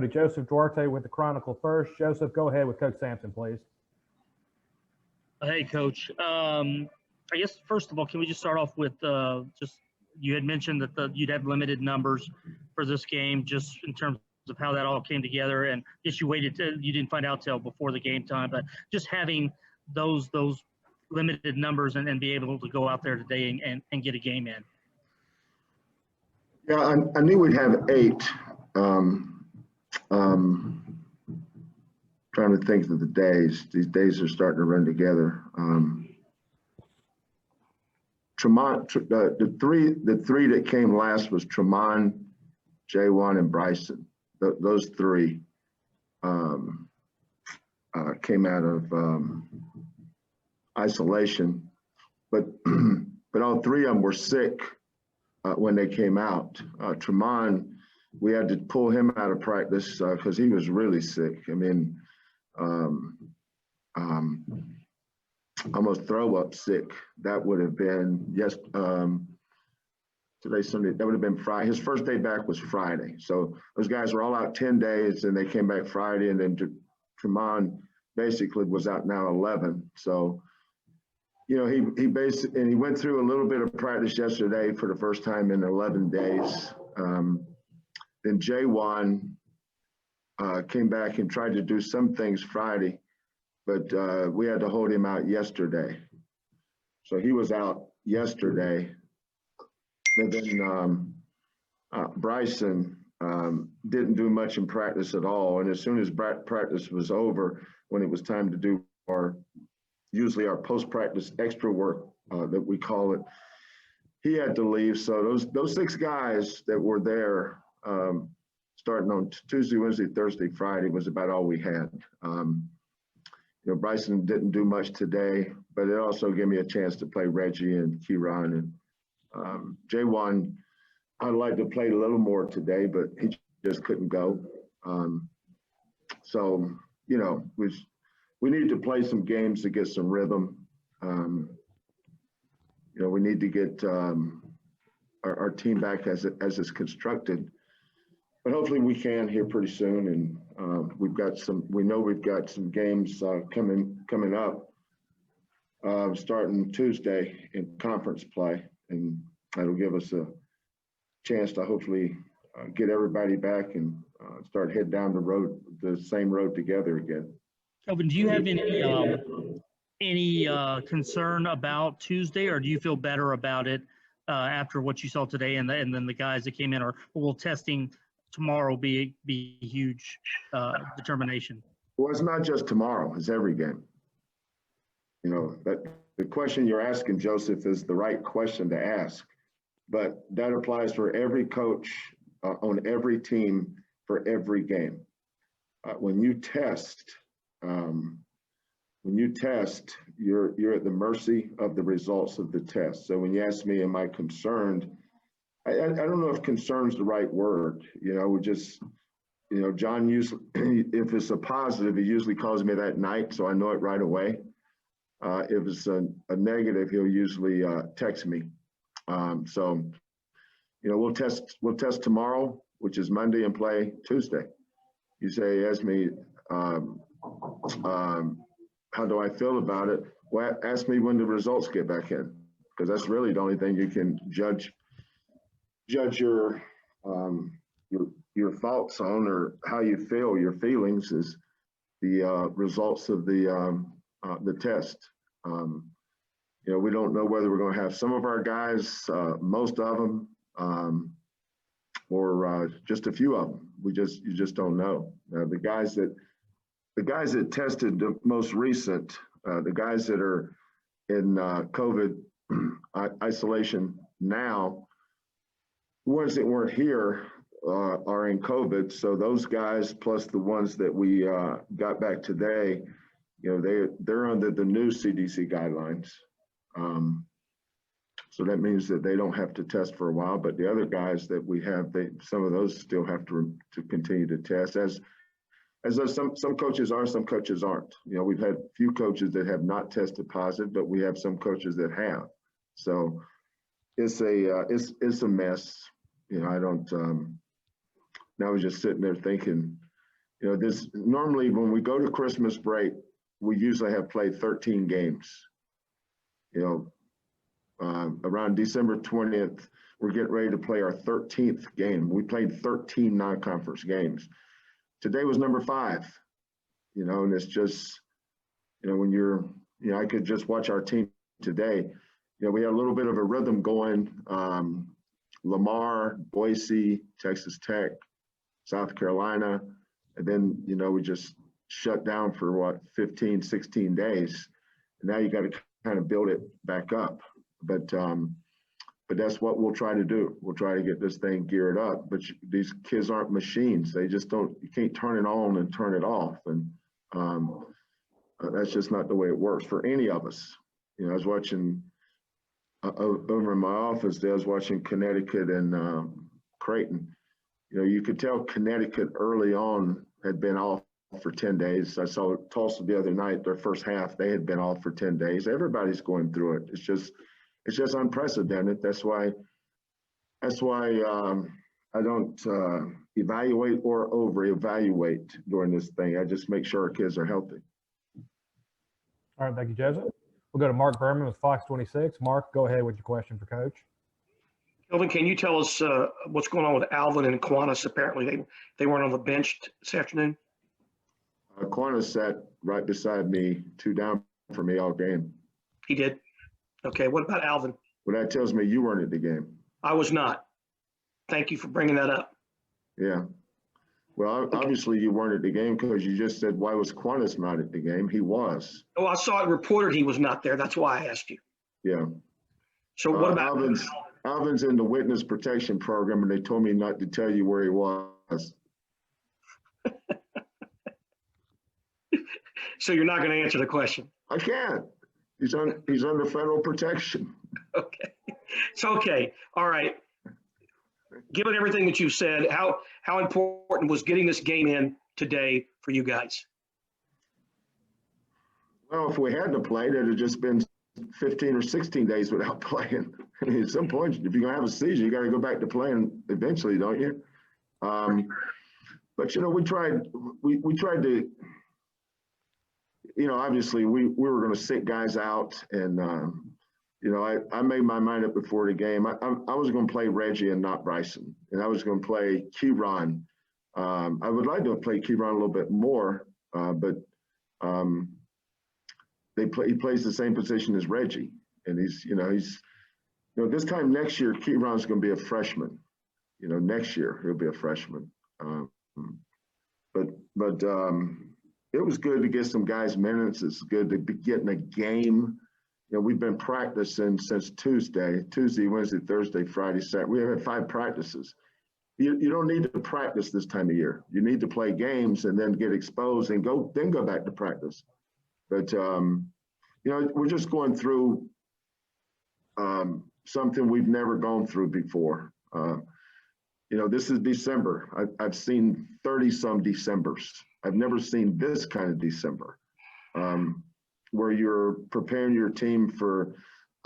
to Joseph Duarte with the Chronicle first. Joseph, go ahead with Coach Sampson, please. Hey, Coach. I guess, first of all, can we just start off with just you had mentioned that you'd have limited numbers for this game, just in terms of how that all came together. And I guess you didn't find out till before the game time, but just having those limited numbers and be able to go out there today and get a game in. Yeah, I knew we'd have 8. Trying to think of the days. These days are starting to run together. Tremont, the three that came last was Tremont, J1, and Bryson. Those 3 came out of isolation, but all 3 of them were sick when they came out. Tremont, we had to pull him out of practice because he was really sick. I mean, almost throw up sick. That would have been today's Sunday. That would have been Friday. His first day back was Friday. So those guys were all out 10 days, and they came back Friday. And then Tremont basically was out now 11. So, you know, he went through a little bit of practice yesterday for the first time in 11 days. Then J1 came back and tried to do some things Friday, but we had to hold him out yesterday. So he was out yesterday. And then Bryson didn't do much in practice at all. And as soon as practice was over, when it was time to do usually our post-practice extra work that we call it, he had to leave. So those 6 guys that were there starting on Tuesday, Wednesday, Thursday, Friday was about all we had. You know, Bryson didn't do much today, but it also gave me a chance to play Reggie and Kieran. And J1, I'd like to play a little more today, but he just couldn't go. So, you know, we need to play some games to get some rhythm. You know, we need to get our team back as it's constructed. But hopefully we can here pretty soon, and we've got some games coming up starting Tuesday in conference play, and that'll give us a chance to hopefully get everybody back and start heading down the same road together again. Kelvin, do you have any concern about Tuesday, or do you feel better about it after what you saw today, and then the guys that came in, or will testing tomorrow be huge determination? Well, it's not just tomorrow; it's every game. You know, that the question you're asking, Joseph, is the right question to ask, but that applies for every coach on every team for every game. When you test, you're at the mercy of the results of the test. So when you ask me, am I concerned? I don't know if concern's the right word. You know, we just, you know, John usually, if it's a positive, he usually calls me that night, so I know it right away. If it's a negative, he'll usually text me. So, you know, we'll test tomorrow, which is Monday, and play Tuesday. You say, ask me, how do I feel about it? Well, ask me when the results get back in, because that's really the only thing you can judge your thoughts on, or how you feel. Your feelings is the results of the test. You know, we don't know whether we're going to have some of our guys, most of them, or just a few of them. You just don't know. The guys that tested the most recent, the guys that are in COVID isolation now, the ones that weren't here are in COVID. So those guys, plus the ones that we got back today, you know, they're under the new CDC guidelines. So that means that they don't have to test for a while. But the other guys that we have, some of those still have to continue to test. As some coaches are, some coaches aren't. You know, we've had a few coaches that have not tested positive, but we have some coaches that have. So it's a mess. You know, I was just sitting there thinking, You know, this normally when we go to Christmas break, we usually have played 13 games. You know, around December 20th, we're getting ready to play our 13th game. We played 13 non-conference games. Today was number 5, you know, and it's just, you know, when you're, you know, I could just watch our team today. You know, we had a little bit of a rhythm going. Lamar, Boise, Texas Tech, South Carolina, and then, you know, we just shut down for 15, 16 days. And now you got to kind of build it back up. But that's what we'll try to do. We'll try to get this thing geared up. But these kids aren't machines. They just don't, you can't turn it on and turn it off. And that's just not the way it works for any of us. You know, I was watching over in my office there, I was watching Connecticut and Creighton. You know, you could tell Connecticut early on had been off for 10 days. I saw Tulsa the other night, their first half, they had been off for 10 days. Everybody's going through it. It's just unprecedented. That's why I don't evaluate or over-evaluate during this thing. I just make sure our kids are healthy. All right, thank you, Joseph. We'll go to Mark Berman with Fox 26. Mark, go ahead with your question for Coach. Kelvin, can you tell us what's going on with Alvin and Aquinas? Apparently, they weren't on the bench this afternoon. Aquinas sat right beside me, 2 down for me all game. He did. Okay. What about Alvin? Well, that tells me you weren't at the game. I was not. Thank you for bringing that up. Yeah. Well, obviously you weren't at the game because you just said, why was Aquinas not at the game? He was. Oh, I saw it reported he was not there. That's why I asked you. Yeah. So what about Alvin's in the witness protection program, and they told me not to tell you where he was. So you're not going to answer the question? I can't. He's under federal protection. Okay. It's okay. All right. Given everything that you've said, how important was getting this game in today for you guys? Well, if we had to play, it'd have just been 15 or 16 days without playing. I mean, at some point, if you're going to have a season, you got to go back to playing eventually, don't you? But, you know, we tried to, you know, obviously we were going to sit guys out and, you know, I made my mind up before the game. I was going to play Reggie and not Bryson, and I was going to play Keyron. I would like to play Keyron a little bit more, but he plays the same position as Reggie, and he's this time next year Keyron's going to be a freshman. You know, next year he'll be a freshman. But it was good to get some guys minutes. It's good to be getting a game. You know, we've been practicing since Tuesday, Wednesday, Thursday, Friday, Saturday. We have had 5 practices. You don't need to practice this time of year. You need to play games and then get exposed and go back to practice. But, you know, we're just going through something we've never gone through before. You know, this is December. I've seen 30-some Decembers. I've never seen this kind of December. Where you're preparing your team for,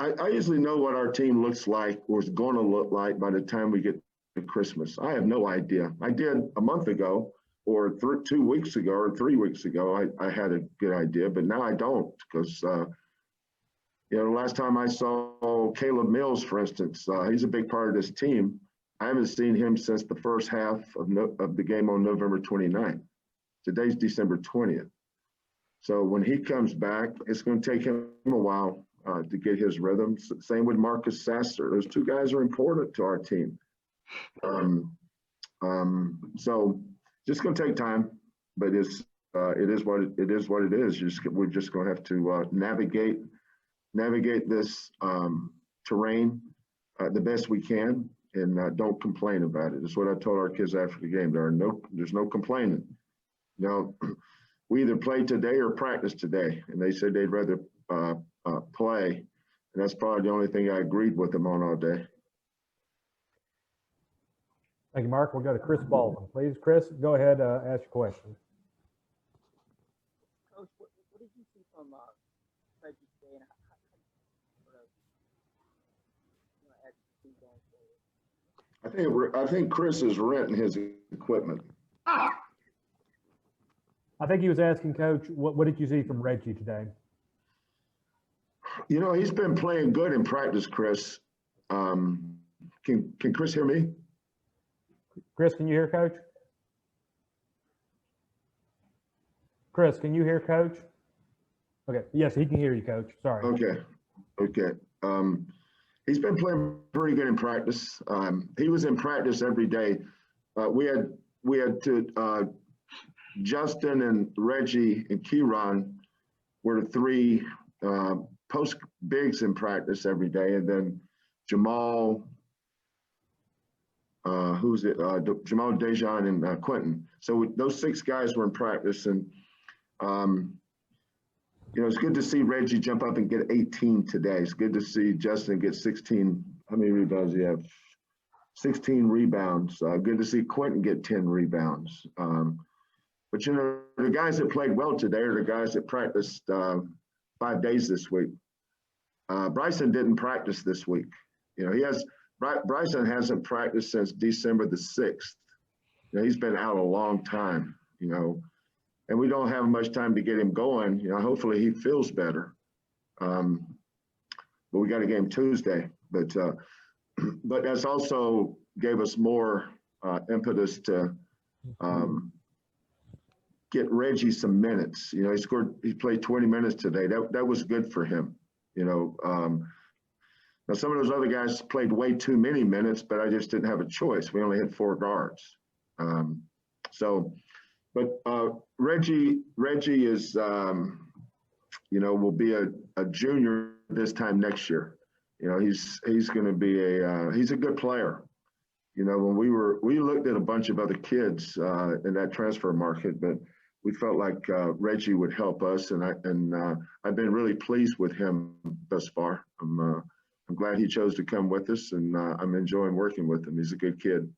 I usually know what our team looks like or is going to look like by the time we get to Christmas. I have no idea. I did a month ago or 2 weeks ago or 3 weeks ago, I had a good idea, but now I don't because, you know, the last time I saw Caleb Mills, for instance, he's a big part of this team. I haven't seen him since the first half of the game on November 29th. Today's December 20th. So when he comes back, it's going to take him a while to get his rhythm. Same with Marcus Sasser. Those 2 guys are important to our team. So just going to take time, but it is what it is. We're just going to have to navigate this terrain the best we can, and don't complain about it. That's what I told our kids after the game. There's no complaining. Now, we either play today or practice today, and they said they'd rather play, and that's probably the only thing I agreed with them on all day. Thank you, Mark. We'll go to Chris Baldwin, please. Chris, go ahead, ask your question. Coach, what did you see from Reggie today, and how as the team going forward? I think Chris is renting his equipment. I think he was asking, Coach, what did you see from Reggie today? You know, he's been playing good in practice, Chris. Can Chris hear me? Chris, can you hear Coach? Chris, can you hear Coach? Okay, yes, he can hear you, Coach. Sorry. Okay. He's been playing pretty good in practice. He was in practice every day. We had to Justin and Reggie and Kieran were the three post bigs in practice every day, and then Jamal, Jamal, Dejan, and Quentin. So those 6 guys were in practice, and you know, it's good to see Reggie jump up and get 18 today. It's good to see Justin get 16. How many rebounds do you have? 16 rebounds. Good to see Quentin get 10 rebounds. But, you know, the guys that played well today are the guys that practiced 5 days this week. Bryson didn't practice this week. You know, Bryson hasn't practiced since December the 6th. You know, he's been out a long time, you know, and we don't have much time to get him going. You know, hopefully he feels better. But we got a game Tuesday. But that's also gave us more impetus to get Reggie some minutes. You know, he played 20 minutes today. That was good for him. You know, now some of those other guys played way too many minutes, but I just didn't have a choice. We only had 4 guards. Reggie is, you know, will be a junior this time next year. You know, he's going to be he's a good player. You know, when we looked at a bunch of other kids in that transfer market, but we felt like Reggie would help us, and I've been really pleased with him thus far. I'm glad he chose to come with us, and I'm enjoying working with him. He's a good kid.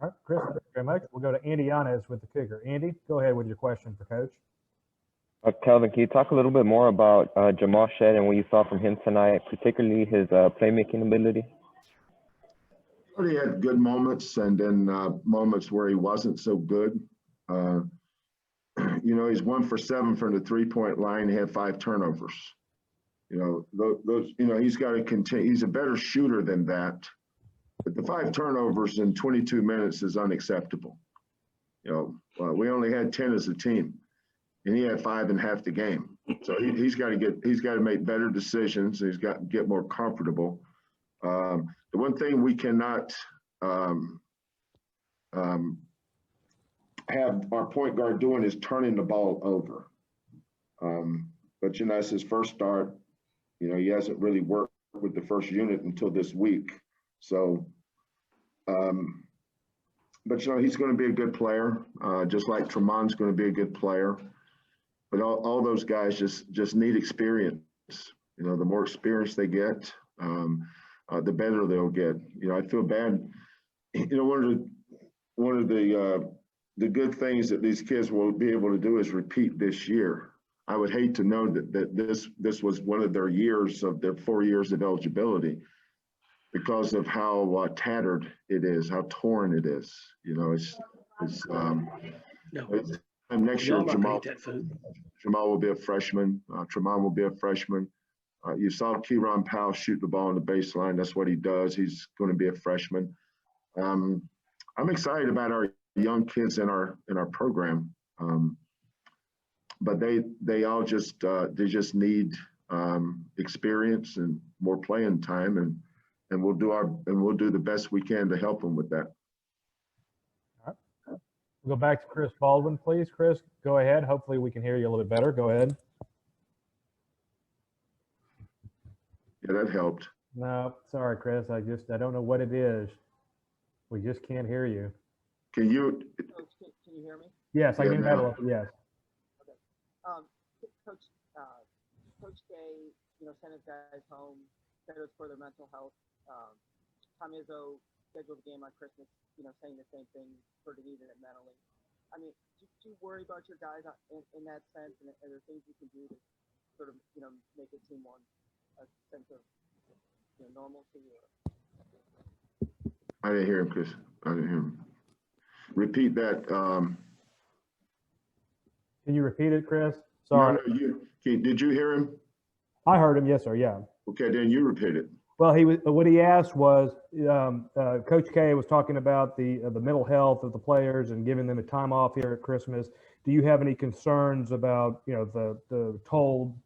All right, Chris, thank you very much. We'll go to Andy Yanez with the Cougar. Andy, go ahead with your question for Coach. Kelvin, can you talk a little bit more about Jamal Shed and what you saw from him tonight, particularly his playmaking ability? He had good moments, and then moments where he wasn't so good. You know, he's 1 for 7 from the 3-point line. He had 5 turnovers. You know, those. You know, he's got to continue. He's a better shooter than that. But the 5 turnovers in 22 minutes is unacceptable. You know, we only had 10 as a team, and he had 5 in half the game. So he's got to make better decisions. He's got to get more comfortable. The one thing we cannot have our point guard doing is turning the ball over. But, you know, that's his first start. You know, he hasn't really worked with the first unit until this week. So, but, you know, he's going to be a good player, just like Tremon's going to be a good player. But all those guys just need experience. You know, the more experience they get, the better they'll get. You know, I feel bad. You know, one of the good things that these kids will be able to do is repeat this year. I would hate to know that this was one of their years of their 4 years of eligibility because of how tattered it is, how torn it is. You know, next year Jamal will be a freshman. Tremont will be a freshman. You saw Kieran Powell shoot the ball on the baseline. That's what he does. He's going to be a freshman. I'm excited about our young kids in our program, but they all just need experience and more playing time, and we'll do the best we can to help them with that. All right. We'll go back to Chris Baldwin, please. Chris, go ahead. Hopefully we can hear you a little bit better. Go ahead. Yeah, that helped. No, sorry, Chris. I don't know what it is. We just can't hear you. Can you? Coach, can you hear me? Yes, I can hear that. Yes. Okay. Coach Day, you know, sent his guys home, said it was for their mental health. Tom Izzo scheduled a game on Christmas, you know, saying the same thing, sort of needed it mentally. I mean, do you worry about your guys in that sense? And are there things you can do to sort of, you know, make it seem more a sense of, you know, normalcy? I didn't hear him, Chris. I didn't hear him. Repeat that. Can you repeat it, Chris? No, Sorry. did you hear him? I heard him. Yes, sir. Yeah. Okay, then you repeat it. Well, what he asked was, Coach K was talking about the mental health of the players and giving them a time off here at Christmas. Do you have any concerns about, the toll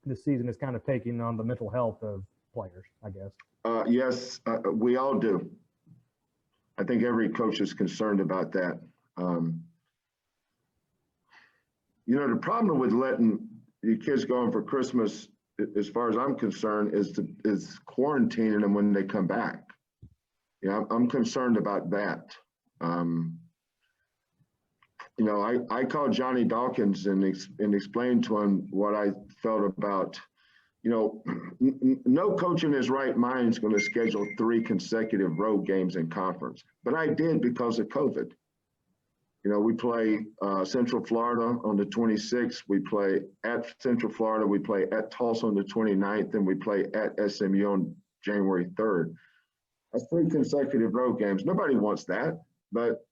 this season is kind of taking on the mental health of players, I guess? Yes, we all do. I think every coach is concerned about that. The problem with letting the kids go in for Christmas, as far as I'm concerned, is quarantining them when they come back. I'm concerned about that. I called Johnny Dawkins and explained to him what I felt about, no coach in his right mind is going to schedule 3 consecutive road games in conference, but I did because of COVID. We play Central Florida on the 26th. We play at Central Florida. We play at Tulsa on the 29th, and we play at SMU on January 3rd. That's 3 consecutive road games. Nobody wants that, but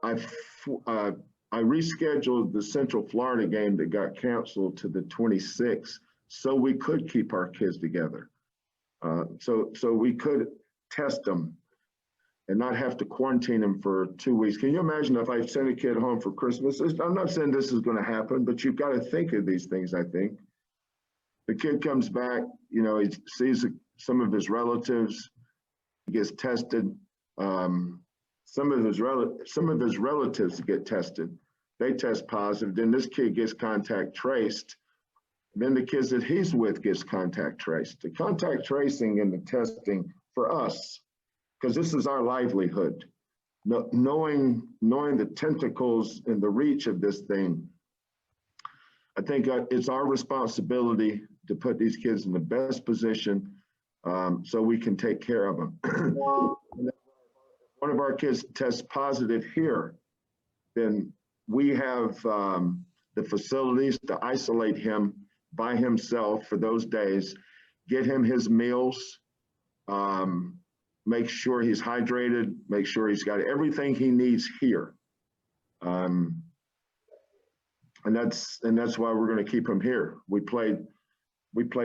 I rescheduled the Central Florida game that got canceled to the 26th so we could keep our kids together. So we could test them and not have to quarantine them for 2 weeks. Can you imagine if I sent a kid home for Christmas? I'm not saying this is going to happen, but you've got to think of these things, I think. The kid comes back, he sees some of his relatives, he gets tested. Some of his relatives get tested. They test positive. Then this kid gets contact traced. Then the kids that he's with gets contact traced. The contact tracing and the testing for us, because this is our livelihood, knowing the tentacles and the reach of this thing, I think it's our responsibility to put these kids in the best position so we can take care of them. One of our kids tests positive here, then we have the facilities to isolate him by himself for those days, get him his meals, make sure he's hydrated, make sure he's got everything he needs here. And that's why we're going to keep him here. We play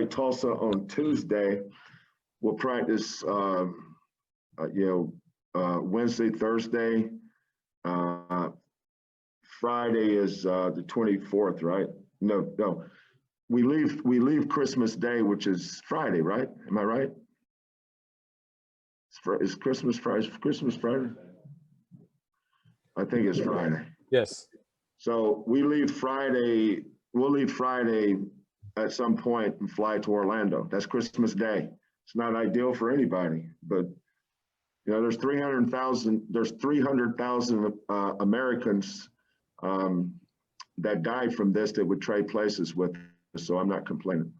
Tulsa on Tuesday. We'll practice, Wednesday, Thursday. Friday is the 24th, right? No. We leave Christmas Day, which is Friday, right? Am I right? Is Christmas Friday? I think it's Friday. Yes. So we'll leave Friday at some point and fly to Orlando. That's Christmas Day. It's not ideal for anybody, but there's 300,000 Americans that died from this that would trade places with us, so I'm not complaining.